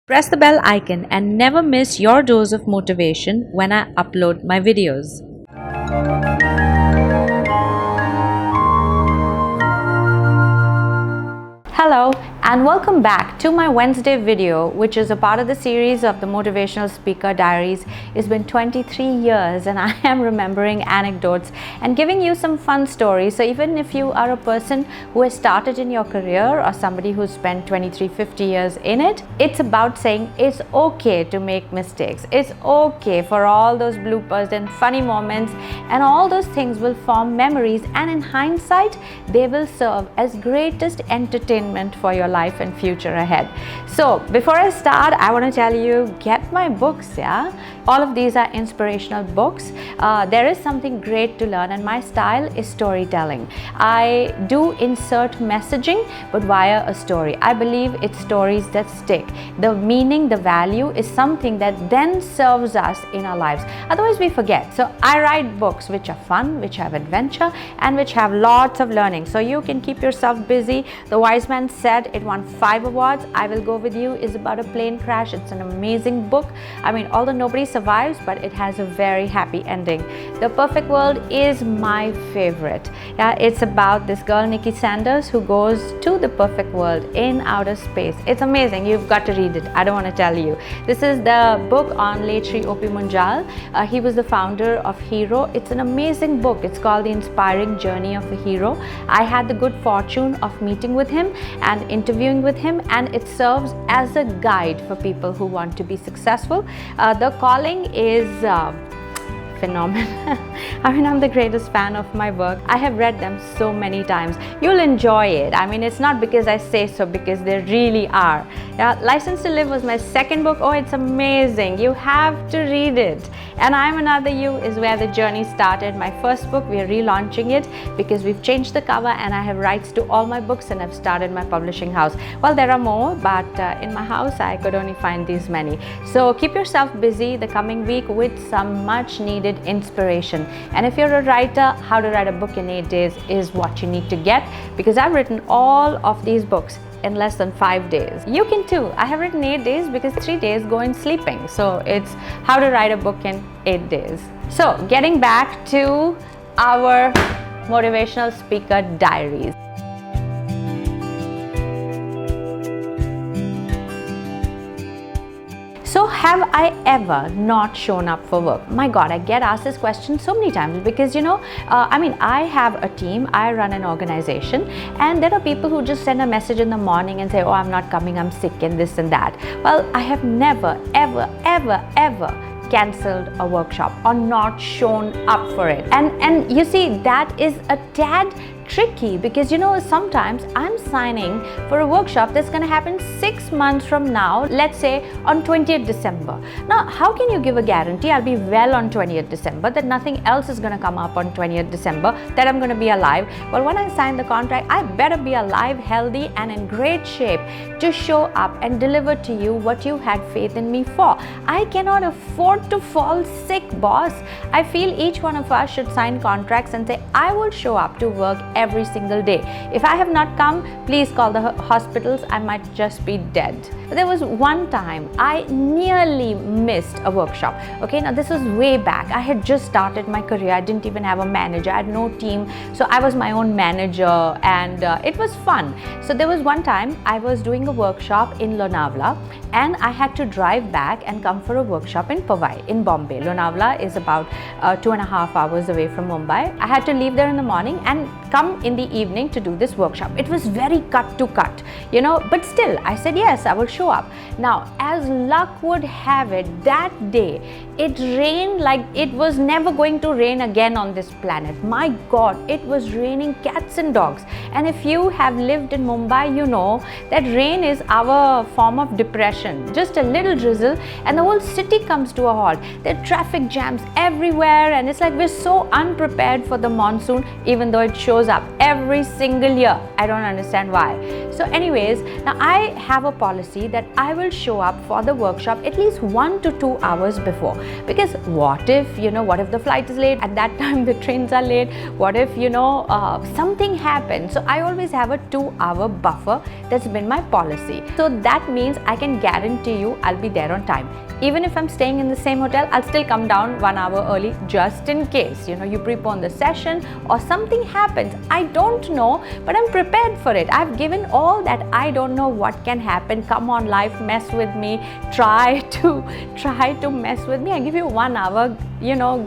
Press the bell icon and never miss your dose of motivation when I upload my videos. Hello and welcome back to my Wednesday video, which is a part of the series of the Motivational Speaker Diaries. It's been 23 years and I am remembering anecdotes and giving you some fun stories. So even if you are a person who has started in your career or somebody who's spent 50 years in it, it's about saying it's okay to make mistakes. It's okay for all those bloopers and funny moments, and all those things will form memories, and in hindsight they will serve as greatest entertainment for your life and future ahead. So before I start, I want to tell you, get my books. All of these are inspirational books. There is something great to learn, and my style is storytelling. I do insert messaging but via a story. I believe it's stories that stick. The meaning, the value is something that then serves us in our lives. Otherwise we forget. So I write books which are fun, which have adventure, and which have lots of learning, so you can keep yourself busy. The Wise Man Said it won 5 awards. I Will Go With You is about a plane crash. It's an amazing book. I mean, although nobody survives, but it has a very happy ending. The Perfect World is my favorite. It's about this girl Nikki Sanders who goes to the perfect world in outer space. It's amazing. You've got to read it. I don't want to tell you. This is the book on late Sri O.P. Munjal. He was the founder of Hero. It's an amazing book. It's called The Inspiring Journey of a Hero. I had the good fortune of meeting with him and interviewing with him, and it serves as a guide for people who want to be successful. The calling is phenomenal. I mean, I'm the greatest fan of my work. I have read them so many times. You'll enjoy it. I mean, it's not because I say so, because they really are. License to Live was my second book. Oh, it's amazing. You have to read it. And I'm Another You is where the journey started. My first book, we are relaunching it because we've changed the cover, and I have rights to all my books, and I've started my publishing house. Well, there are more, but in my house I could only find these many. So keep yourself busy the coming week with some much needed inspiration. And if you're a writer, How to Write a Book in 8 Days is what you need to get, because I've written all of these books in less than 5 days. You can too. I have written 8 days because 3 days go in sleeping. So it's How to Write a Book in 8 days. So getting back to our Motivational Speaker Diaries. So have I ever not shown up for work? My God, I get asked this question so many times because, I have a team, I run an organization, and there are people who just send a message in the morning and say, oh, I'm not coming, I'm sick and this and that. Well, I have never, ever cancelled a workshop or not shown up for it. And you see, that is a tad tricky because sometimes I'm signing for a workshop that's going to happen 6 months from now, let's say on 20th December. Now, how can you give a guarantee I'll be well on 20th December, that nothing else is going to come up on 20th December, that I'm going to be alive? Well, when I sign the contract, I better be alive, healthy, and in great shape to show up and deliver to you what you had faith in me for. I cannot afford to fall sick, boss. I feel each one of us should sign contracts and say, I will show up to work every single day. If I have not come, please call the hospitals. I might just be dead. But there was one time I nearly missed a workshop. Okay, now this was way back. I had just started my career. I didn't even have a manager. I had no team. So I was my own manager, and it was fun. So there was one time I was doing a workshop in Lonavala, and I had to drive back and come for a workshop in Powai in Bombay. Lonavala is about 2.5 hours away from Mumbai. I had to leave there in the morning and come in the evening to do this workshop. It was very cut to cut, but still I said yes, I will show up. Now, as luck would have it, that day it rained like it was never going to rain again on this planet. My God, it was raining cats and dogs. And if you have lived in Mumbai, you know that rain is our form of depression. Just a little drizzle and the whole city comes to a halt. There are traffic jams everywhere, and it's like we're so unprepared for the monsoon, even though it shows goes up every single year. I don't understand why. So anyways, now I have a policy that I will show up for the workshop at least 1 to 2 hours before, because what if the flight is late, at that time the trains are late, what if something happens. So I always have a 2-hour buffer. That's been my policy. So that means I can guarantee you I'll be there on time. Even if I'm staying in the same hotel, I'll still come down 1 hour early just in case you prepone the session or something happens. I don't know, but I'm prepared for it. I've given all that. I don't know what can happen. Come on, life, mess with me. Try to mess with me. I give you 1 hour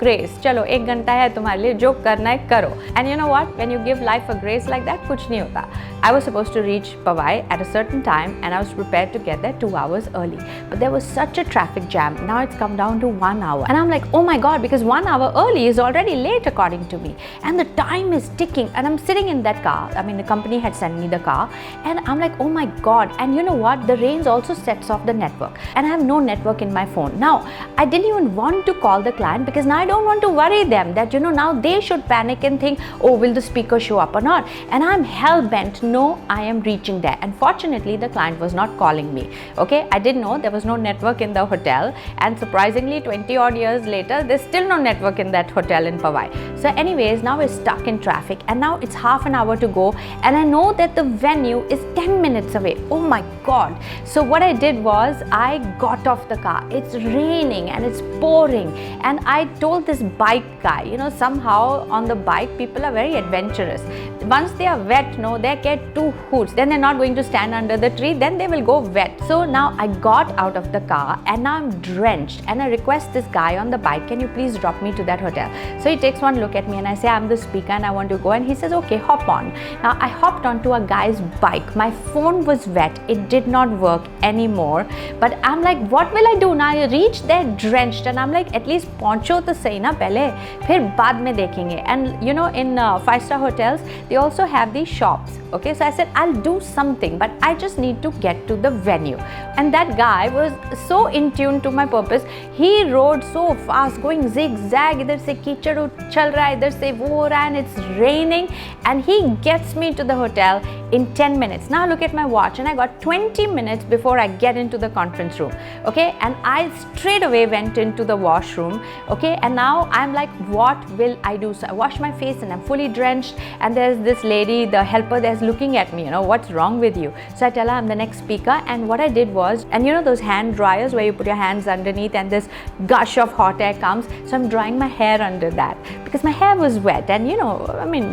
grace. Chalo, 1 घंटा है तुम्हारे लिए, जो करना है करो. And you know what? When you give life a grace like that, कुछ नहीं होता. I was supposed to reach Powai at a certain time and I was prepared to get there 2 hours early. But there was such a traffic jam. Now it's come down to 1 hour. And I'm like, oh my God, because 1 hour early is already late according to me. And the time is ticking. And I'm sitting in that car. I mean, the company had sent me the car. And I'm like, oh my God. And you know what? The rains also sets off the network. And I have no network in my phone. Now, I didn't even want to call the client because now I don't want to worry them that, now they should panic and think, oh, will the speaker show up or not? And I'm hell-bent, no, I am reaching there. And fortunately, the client was not calling me. Okay, I didn't know there was no network in the hotel. And surprisingly, 20 odd years later, there's still no network in that hotel in Powai. So anyways, now we're stuck in traffic and now it's half an hour to go. And I know that the venue is 10 minutes away. Oh my God. So what I did was I got off the car. It's raining and it's pouring. And I told this bike guy, somehow on the bike, people are very adventurous. Once they are wet, they get 2 hoots. Then they're not going to stand under the tree. Then they will go wet. So now I got out of the car and now I'm drenched. And I request this guy on the bike, can you please drop me to that hotel? So he takes one look at me and I say, I'm the speaker and I want to go. And he says, okay, hop on. Now I hopped onto a guy's bike. My phone was wet. It did not work anymore. But I'm like, what will I do? Now I reached there drenched and I'm like, at least poncho to sahi na pehle, phir baad mein dekhenge. And in 5-star hotels, they also have these shops. Okay, so I said, I'll do something, but I just need to get to the venue. And that guy was so in tune to my purpose. He rode so fast, going zigzag. Idhar se kichad chal raha hai, idhar se wo ho raha hai, and it's raining. And he gets me to the hotel in 10 minutes. Now look at my watch and I got 20 minutes before I get into the conference room. Okay, and I straight away went into the washroom. Okay, and now I'm like, what will I do? So I wash my face and I'm fully drenched. And there's this lady, the helper, there's looking at me, what's wrong with you? So I tell her I'm the next speaker. And what I did was, and those hand dryers where you put your hands underneath and this gush of hot air comes. So I'm drying my hair under that because my hair was wet. And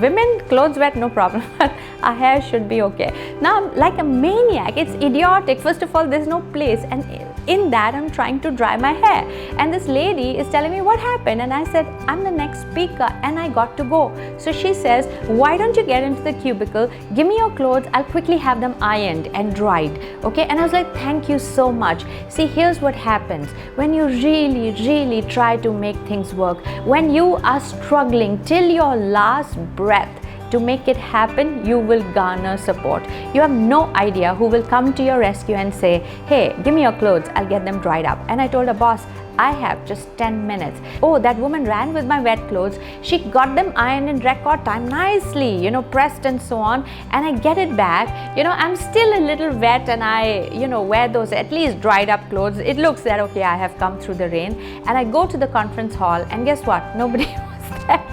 women, clothes wet, no problem. But our hair should be okay. Now I'm like a maniac. It's idiotic. First of all, there's no place. And in that, I'm trying to dry my hair. And this lady is telling me what happened. And I said, I'm the next speaker and I got to go. So she says, why don't you get into the cubicle? Give me your clothes. I'll quickly have them ironed and dried. Okay. And I was like, thank you so much. See, here's what happens. When you really, really try to make things work, when you are struggling till your last breath, to make it happen, you will garner support. You have no idea who will come to your rescue and say, hey, give me your clothes, I'll get them dried up. And I told her, boss, I have just 10 minutes. Oh, that woman ran with my wet clothes. She got them ironed in record time, nicely, pressed and so on. And I get it back. I'm still a little wet and I, wear those at least dried up clothes. It looks that, okay, I have come through the rain. And I go to the conference hall and guess what? Nobody was there.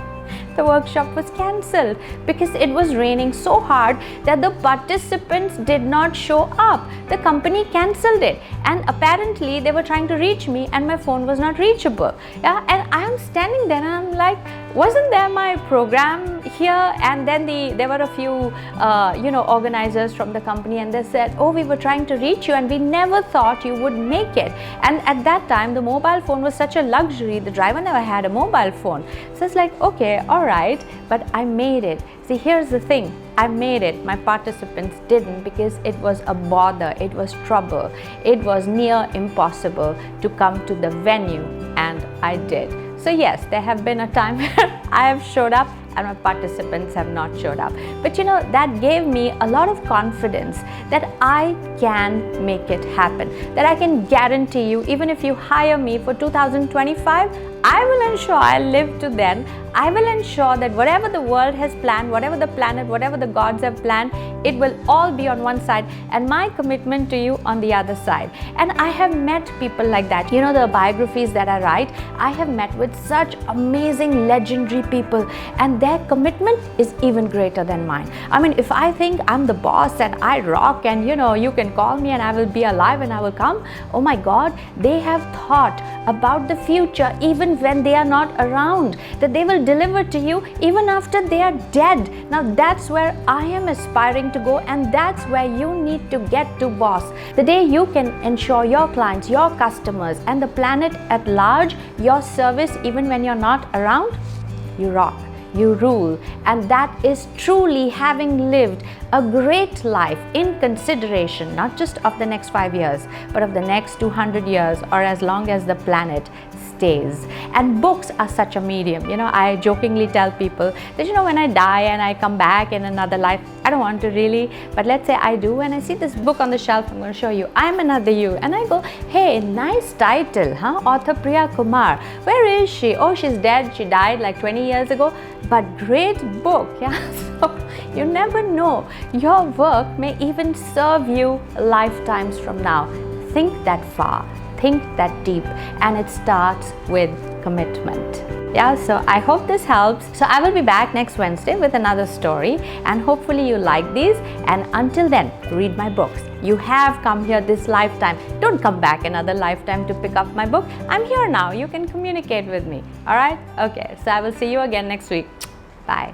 The workshop was cancelled because it was raining so hard that the participants did not show up. The company cancelled it and apparently they were trying to reach me and my phone was not reachable. Yeah, and I am standing there and I'm like, wasn't there my program here? And then there were a few organizers from the company and they said, oh, we were trying to reach you and we never thought you would make it. And at that time the mobile phone was such a luxury. The driver never had a mobile phone. So it's like, okay, all right, but I made it. See, here's the thing. I made it. My participants didn't because it was a bother. It was trouble. It was near impossible to come to the venue and I did. So yes, there have been a time where I have showed up and my participants have not showed up. But that gave me a lot of confidence that I can make it happen. That I can guarantee you, even if you hire me for 2025, I will ensure I'll live to then. I will ensure that whatever the world has planned, whatever the planet, whatever the gods have planned, it will all be on one side and my commitment to you on the other side. And I have met people like that. You know, the biographies that I write, I have met with such amazing, legendary people, and their commitment is even greater than mine. I mean, if I think I'm the boss and I rock and, you know, you can call me and I will be alive and I will come, oh my God, they have thought about the future even when they are not around, that they will deliver to you even after they are dead. Now that's where I am aspiring to go, and that's where you need to get to, boss. The day you can ensure your clients, your customers, and the planet at large your service even when you're not around, you rock. You rule, and that is truly having lived a great life in consideration not just of the next 5 years, but of the next 200 years, or as long as the planet stays. And books are such a medium. You know, I jokingly tell people that, you know, when I die and I come back in another life, I don't want to really, but let's say I do, and I see this book on the shelf, I'm going to show you, I'm Another You, and I go, hey, nice title, huh? Author Priya Kumar. Where is she? Oh, she's dead. She died like 20 years ago. But great book, yeah. So you never know. Your work may even serve you lifetimes from now. Think that far, think that deep, and it starts with commitment. Yeah, so I hope this helps. So I will be back next Wednesday with another story, and hopefully you like these. And until then, read my books. You have come here this lifetime. Don't come back another lifetime to pick up my book. I'm here now. You can communicate with me. All right? Okay, so I will see you again next week. Bye.